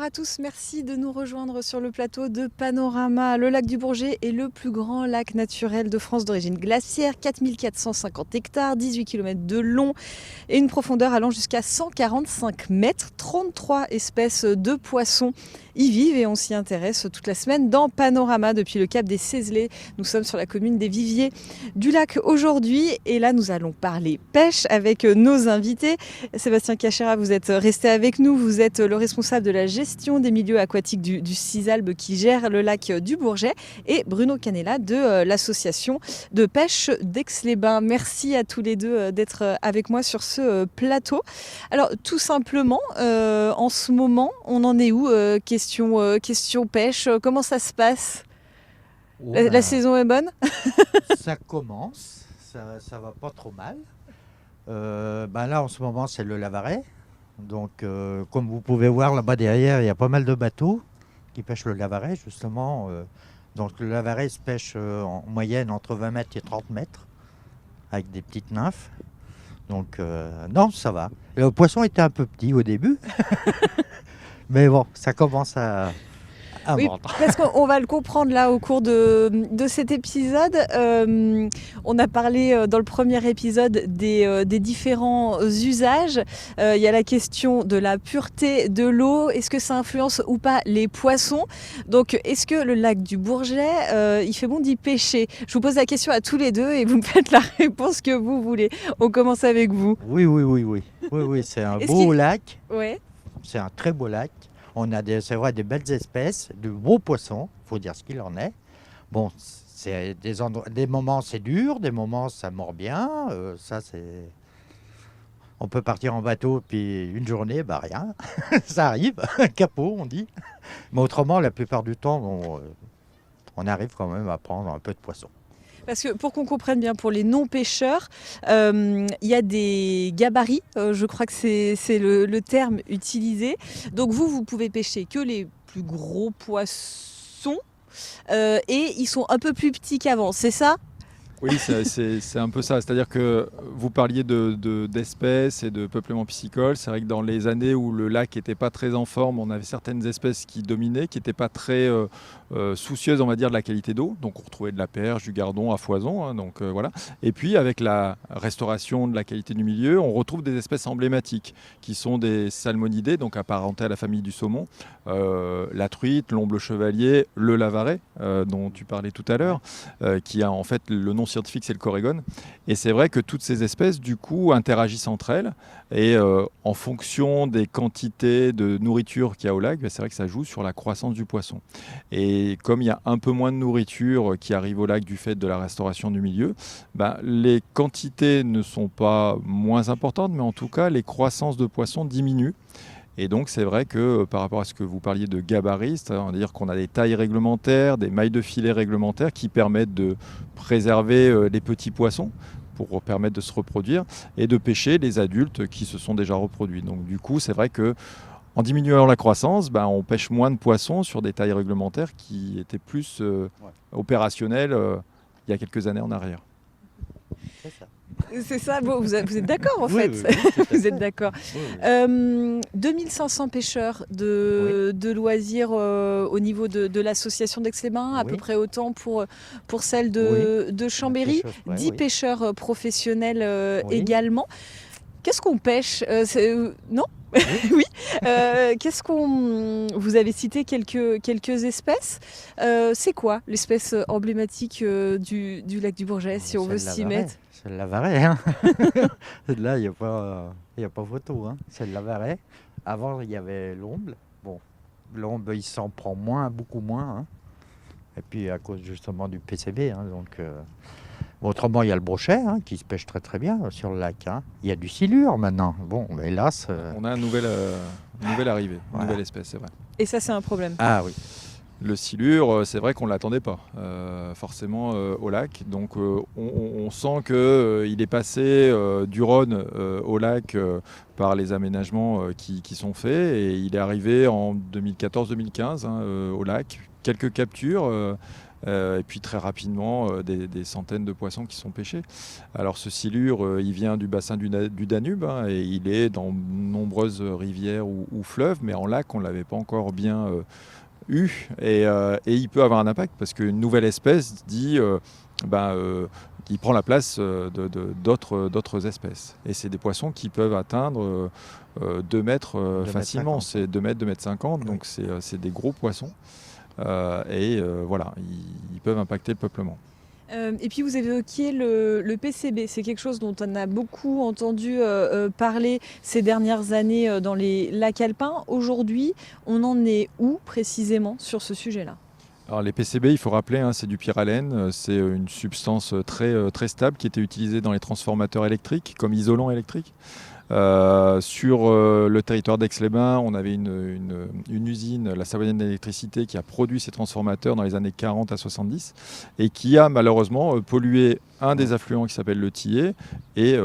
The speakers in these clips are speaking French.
à tous, merci de nous rejoindre sur le plateau de Panorama. Le lac du Bourget est le plus grand lac naturel de France d'origine glaciaire, 4450 hectares, 18 km de long et une profondeur allant jusqu'à 145 mètres. 33 espèces de poissons y vivent et on s'y intéresse toute la semaine dans Panorama depuis le cap des Cézelets. Nous sommes sur la commune des Viviers du lac aujourd'hui et là nous allons parler pêche avec nos invités. Sébastien Cachera, vous êtes resté avec nous, vous êtes le responsable de la gestion des milieux aquatiques du CISALB qui gère le lac du Bourget et Bruno Canella de l'association de pêche d'Aix-les-Bains. Merci à tous les deux d'être avec moi sur ce plateau. Alors tout simplement, en ce moment, on en est où question pêche, comment ça se passe? La saison est bonne? Ça commence, ça va pas trop mal. Là en ce moment c'est le Lavaret. Donc comme vous pouvez voir là-bas derrière, il y a pas mal de bateaux qui pêchent le Lavaret justement. Donc le Lavaret se pêche en moyenne entre 20 mètres et 30 mètres avec des petites nymphes. Donc non, ça va. Le poisson était un peu petit au début. Mais bon, ça commence à oui, vendre. parce qu'on va le comprendre là au cours de cet épisode. On a parlé dans le premier épisode des différents usages. Il y a la question de la pureté de l'eau. Est-ce que ça influence ou pas les poissons? Donc, est-ce que le lac du Bourget, il fait bon d'y pêcher? Je vous pose la question à tous les deux et vous me faites la réponse que vous voulez. On commence avec vous. Oui, c'est un beau lac. Ouais. C'est un très beau lac. On a c'est vrai, des belles espèces, de beaux poissons, il faut dire ce qu'il en est. Bon, c'est des moments c'est dur, des moments ça mord bien. On peut partir en bateau, puis une journée, rien. Ça arrive, capot on dit. Mais autrement, la plupart du temps, on arrive quand même à prendre un peu de poisson. Parce que pour qu'on comprenne bien, pour les non-pêcheurs, il y a des gabarits, je crois que c'est le terme utilisé. Donc vous pouvez pêcher que les plus gros poissons et ils sont un peu plus petits qu'avant, c'est ça ? Oui, c'est un peu ça. C'est-à-dire que vous parliez d'espèces et de peuplement piscicole. C'est vrai que dans les années où le lac n'était pas très en forme, on avait certaines espèces qui dominaient, qui n'étaient pas très soucieuses, on va dire, de la qualité d'eau. Donc on retrouvait de la perche, du gardon à foison. Voilà. Et puis avec la restauration de la qualité du milieu, on retrouve des espèces emblématiques qui sont des salmonidés, donc apparentés à la famille du saumon. La truite, l'omble chevalier, le lavaret, dont tu parlais tout à l'heure, qui a en fait le nom scientifique, c'est le corégone. Et c'est vrai que toutes ces espèces, du coup, interagissent entre elles. Et en fonction des quantités de nourriture qu'il y a au lac, c'est vrai que ça joue sur la croissance du poisson. Et comme il y a un peu moins de nourriture qui arrive au lac du fait de la restauration du milieu, les quantités ne sont pas moins importantes, mais en tout cas, les croissances de poissons diminuent. Et donc c'est vrai que par rapport à ce que vous parliez de gabarit, c'est-à-dire qu'on a des tailles réglementaires, des mailles de filet réglementaires qui permettent de préserver les petits poissons pour permettre de se reproduire et de pêcher les adultes qui se sont déjà reproduits. Donc du coup c'est vrai que en diminuant la croissance, on pêche moins de poissons sur des tailles réglementaires qui étaient plus opérationnelles il y a quelques années en arrière. C'est ça. C'est ça, bon, vous êtes d'accord en fait. Oui, vous êtes d'accord. Oui. 2500 pêcheurs de loisirs au niveau de l'association d'Aix-les-Bains, à peu près autant pour celle de Chambéry, 10 pêcheurs professionnels également. Qu'est-ce qu'on pêche non oui. Qu'est-ce qu'on... Vous avez cité quelques espèces. C'est quoi l'espèce emblématique du lac du Bourget, si on veut s'y mettre? C'est le Lavaret. Hein. Là, il n'y a pas photo. Hein. C'est le Lavaret. Avant, il y avait l'omble. Bon, l'omble, il s'en prend beaucoup moins. Hein. Et puis, à cause justement du PCB. Hein, autrement, il y a le brochet qui se pêche très très bien sur le lac. Hein. Il y a du silure maintenant. Bon, mais hélas... On a une nouvelle arrivée, une nouvelle espèce, c'est vrai. Et ça, c'est un problème. Ah oui. Le silure, c'est vrai qu'on ne l'attendait pas forcément au lac. Donc on sent qu'il est passé du Rhône au lac par les aménagements qui sont faits. Et il est arrivé en 2014-2015 au lac. Quelques captures et puis très rapidement des centaines de poissons qui sont pêchés. Alors ce silure, il vient du bassin du Danube, hein, et il est dans nombreuses rivières ou fleuves, mais en lac on ne l'avait pas encore bien eu, et il peut avoir un impact parce qu'une nouvelle espèce il prend la place d'autres espèces. Et c'est des poissons qui peuvent atteindre 2 mètres 2 facilement. mètres 50. C'est 2 mètres, 2 mètres 50, Oui. donc c'est des gros poissons. Voilà, ils peuvent impacter le peuplement. Et puis vous évoquiez le PCB, c'est quelque chose dont on a beaucoup entendu parler ces dernières années dans les lacs alpins. Aujourd'hui, on en est où précisément sur ce sujet-là ? Alors les PCB, il faut rappeler, hein, c'est du pyralène, c'est une substance très stable qui était utilisée dans les transformateurs électriques comme isolant électrique. Sur le territoire d'Aix-les-Bains, on avait une usine, la Savoyenne d'électricité, qui a produit ces transformateurs dans les années 40 à 70 et qui a malheureusement pollué un des affluents qui s'appelle le Tillet et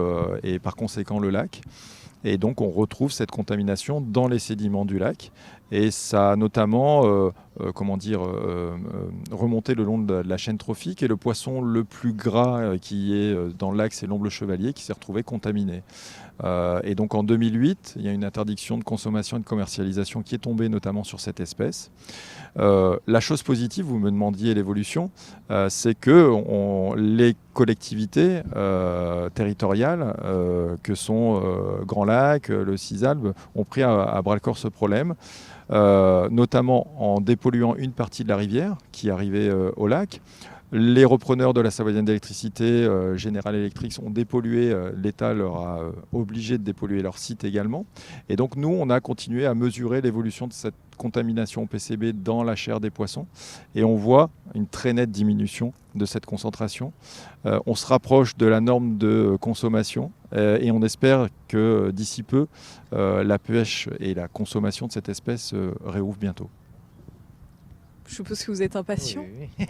par conséquent le lac. Et donc on retrouve cette contamination dans les sédiments du lac. Et ça a notamment remonté le long de la chaîne trophique. Et le poisson le plus gras qui est dans le lac, c'est l'omble chevalier qui s'est retrouvé contaminé. Et donc en 2008, il y a une interdiction de consommation et de commercialisation qui est tombée notamment sur cette espèce. La chose positive, vous me demandiez l'évolution, c'est que les collectivités territoriales que sont Grand Lac, le Cisalbe, ont pris à bras-le-corps ce problème, notamment en dépolluant une partie de la rivière qui arrivait au lac. Les repreneurs de la Savoyenne d'électricité, General Electric, ont dépollué. L'État leur a obligé de dépolluer leur site également. Et donc nous, on a continué à mesurer l'évolution de cette contamination au PCB dans la chair des poissons. Et on voit une très nette diminution de cette concentration. On se rapproche de la norme de consommation et on espère que d'ici peu, la pêche et la consommation de cette espèce réouvrent bientôt. Je suppose que vous êtes impatient. Oui.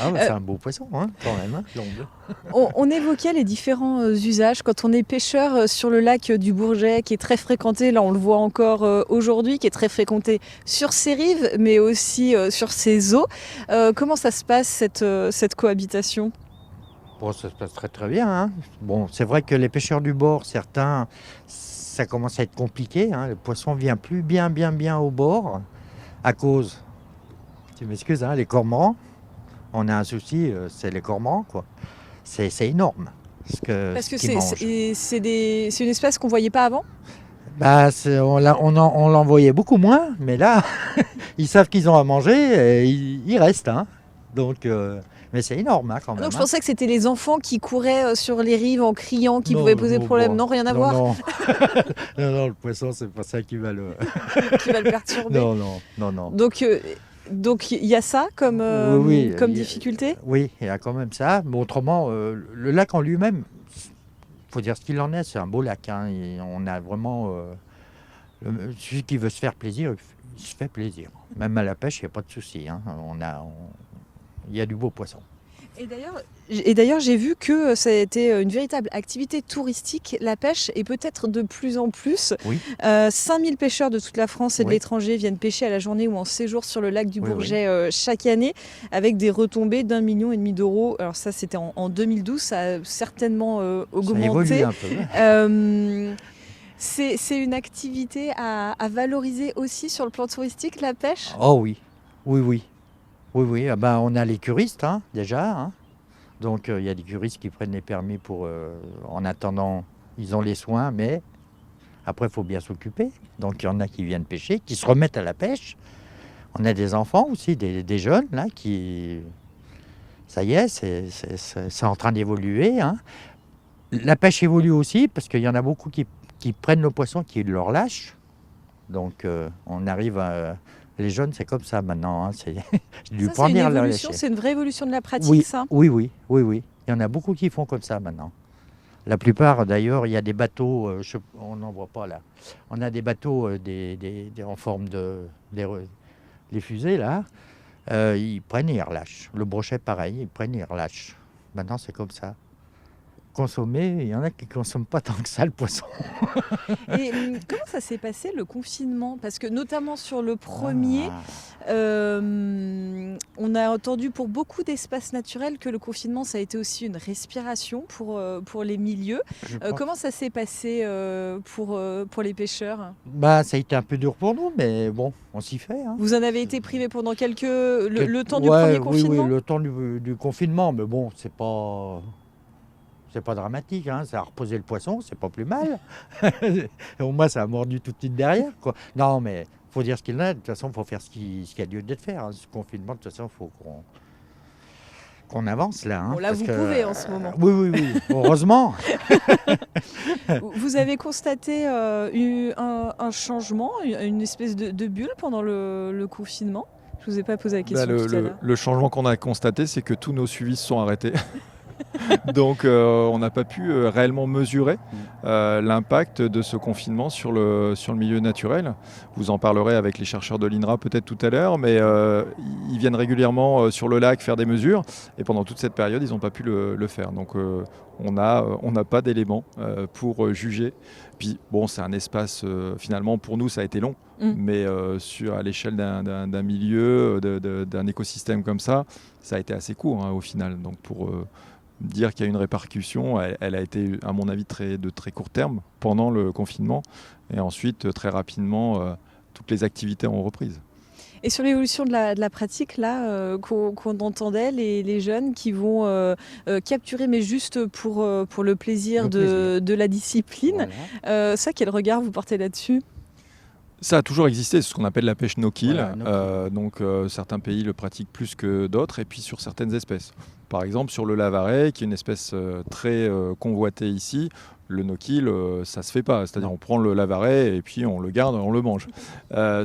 Ah, c'est un beau poisson, hein, quand même, hein, l'omble. On évoquait les différents usages. Quand on est pêcheur sur le lac du Bourget, qui est très fréquenté, là on le voit encore aujourd'hui, qui est très fréquenté sur ses rives, mais aussi sur ses eaux. Comment ça se passe, cette cohabitation ? Bon, ça se passe très très bien, hein. Bon, c'est vrai que les pêcheurs du bord, certains, ça commence à être compliqué, hein. Le poisson vient plus bien au bord à cause, tu m'excuses, hein, les cormorans. On a un souci, c'est les cormorans, quoi. C'est énorme Parce que qu'ils mangent. c'est une espèce qu'on ne voyait pas avant ? Bah, on l'en voyait beaucoup moins, mais là, ils savent qu'ils ont à manger et ils restent, hein. Donc, mais c'est énorme, hein, quand même. Donc je hein. pensais que c'était les enfants qui couraient sur les rives en criant, qui Non, pouvaient poser non, problème. bon, Non, rien à voir, Non, non, le poisson, c'est pas ça qui va le. qui va le perturber. Non. Donc il y a ça comme, Oui, comme il y a- difficulté ? Oui, il y a quand même ça. Mais autrement, le lac en lui-même, faut dire ce qu'il en est, c'est un beau lac, hein. Et on a vraiment. Celui qui veut se faire plaisir, il se fait plaisir. Même à la pêche, il n'y a pas de souci, hein. Il y a du beau poisson. Et d'ailleurs, j'ai vu que ça a été une véritable activité touristique, la pêche, et peut-être de plus en plus. Oui. 5000 pêcheurs de toute la France et de Oui. l'étranger viennent pêcher à la journée ou en séjour sur le lac du Oui, Bourget chaque année, avec des retombées d'1,5 million d'euros. Alors ça, c'était en 2012, ça a certainement Ça augmenté. évolue un peu. C'est une activité à valoriser aussi sur le plan touristique, la pêche ? Oh oui, oui. Ah ben, on a les curistes, hein, déjà, hein. Donc il y a des curistes qui prennent les permis pour, en attendant, ils ont les soins, mais après il faut bien s'occuper. Donc il y en a qui viennent pêcher, qui se remettent à la pêche. On a des enfants aussi, des jeunes là qui, ça y est, c'est en train d'évoluer, hein. La pêche évolue aussi parce qu'il y en a beaucoup qui prennent le poisson, qui le relâchent. Donc on arrive à... Les jeunes, c'est comme ça maintenant, hein. C'est du Ça, c'est une prendre à le évolution, relâcher. c'est une vraie évolution de la pratique, Oui, ça ? oui. Il y en a beaucoup qui font comme ça maintenant. La plupart, d'ailleurs, il y a des bateaux, on n'en voit pas là. On a des bateaux en forme de... Les fusées, là, ils prennent et ils relâchent. Le brochet, pareil, ils prennent et ils relâchent. Maintenant, c'est comme ça. consommer, il y en a qui ne consomment pas tant que ça le poisson. Et comment ça s'est passé le confinement? Parce que notamment sur le premier, Ah, on a entendu pour beaucoup d'espaces naturels que le confinement, ça a été aussi une respiration pour les milieux. je pense- Comment ça s'est passé pour les pêcheurs? Bah, ça a été un peu dur pour nous, mais bon, on s'y fait. Hein. Vous en avez été privé pendant le temps du Ouais, premier oui, confinement? oui, le temps du confinement, mais bon, c'est pas dramatique, hein. Ça a reposé le poisson, c'est pas plus mal. Au moins, ça a mordu tout de suite derrière, quoi. Non, mais faut dire ce qu'il y a. De toute façon, il faut faire ce qui a lieu d'être fait. Hein. Ce confinement, de toute façon, il faut qu'on avance là. Hein, Bon, là, parce vous que- pouvez en ce moment. Oui, oui, oui. Heureusement. Vous avez constaté un changement, une espèce de bulle pendant le confinement? Je vous ai pas posé la question tout à l'heure. Le changement qu'on a constaté, c'est que tous nos suivis se sont arrêtés. Donc on n'a pas pu réellement mesurer l'impact de ce confinement sur le milieu naturel. Vous en parlerez avec les chercheurs de l'INRA peut-être tout à l'heure, mais ils viennent régulièrement sur le lac faire des mesures et pendant toute cette période, ils n'ont pas pu le faire. Donc on n'a pas d'éléments pour juger. Puis bon, c'est un espace, finalement pour nous ça a été long, mais à l'échelle d'un milieu, d'un écosystème comme ça a été assez court hein, au final. Donc pour dire qu'il y a une répercussion, elle a été, à mon avis, de très court terme pendant le confinement. Et ensuite, très rapidement, toutes les activités ont reprise. Et sur l'évolution de la pratique, là, qu'on entendait, les jeunes qui vont capturer, mais juste pour le plaisir, Le plaisir. de la discipline, Voilà. ça, quel regard vous portez là-dessus? Ça a toujours existé, c'est ce qu'on appelle la pêche no-kill. Voilà, no-kill. Donc certains pays le pratiquent plus que d'autres, et puis sur certaines espèces. Par exemple, sur le lavaret, qui est une espèce très convoitée ici, le no-kill, ça se fait pas. C'est-à-dire Non. on prend le lavaret et puis on le garde, on le mange.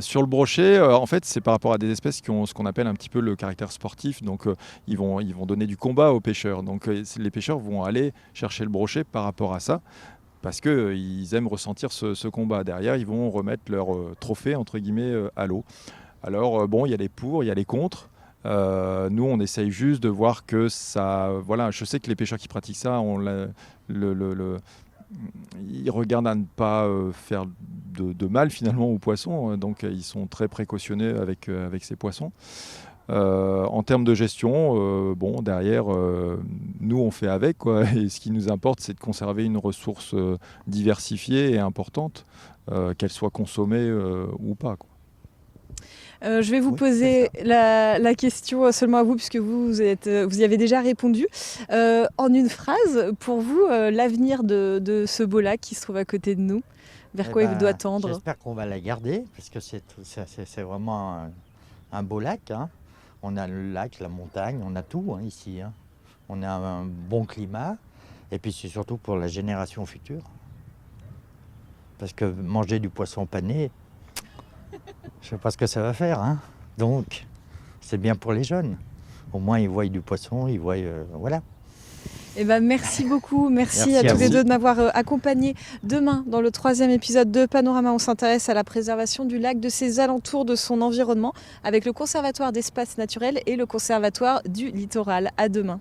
Sur le brochet, en fait, c'est par rapport à des espèces qui ont ce qu'on appelle un petit peu le caractère sportif. Donc ils vont donner du combat aux pêcheurs. Donc les pêcheurs vont aller chercher le brochet par rapport à ça, parce qu'ils aiment ressentir ce combat. Derrière, ils vont remettre leur trophée, entre guillemets, à l'eau. Alors, bon, il y a les pour, il y a les contre. Nous, on essaye juste de voir que ça... Voilà, je sais que les pêcheurs qui pratiquent ça, ils regardent à ne pas faire de mal, finalement, aux poissons. Donc, ils sont très précautionneux avec ces poissons. En termes de gestion, bon, derrière, nous on fait avec, quoi. Et ce qui nous importe, c'est de conserver une ressource diversifiée et importante, qu'elle soit consommée ou pas, quoi. Je vais vous Oui, poser la question seulement à vous, puisque vous y avez déjà répondu. En une phrase, pour vous, l'avenir de ce beau lac qui se trouve à côté de nous, vers Eh quoi il ben, doit tendre? J'espère qu'on va la garder, parce que c'est vraiment un beau lac. Hein. On a le lac, la montagne, on a tout hein, ici. Hein. On a un bon climat, et puis c'est surtout pour la génération future. Parce que manger du poisson pané, je ne sais pas ce que ça va faire. Hein. Donc, c'est bien pour les jeunes. Au moins, ils voient du poisson, ils voient... voilà. Eh ben, merci beaucoup, merci Merci à à tous les vous. deux de m'avoir accompagné. Demain, dans le 3e épisode de Panorama, on s'intéresse à la préservation du lac, de ses alentours, de son environnement, avec le Conservatoire d'espaces naturels et le Conservatoire du littoral. À demain.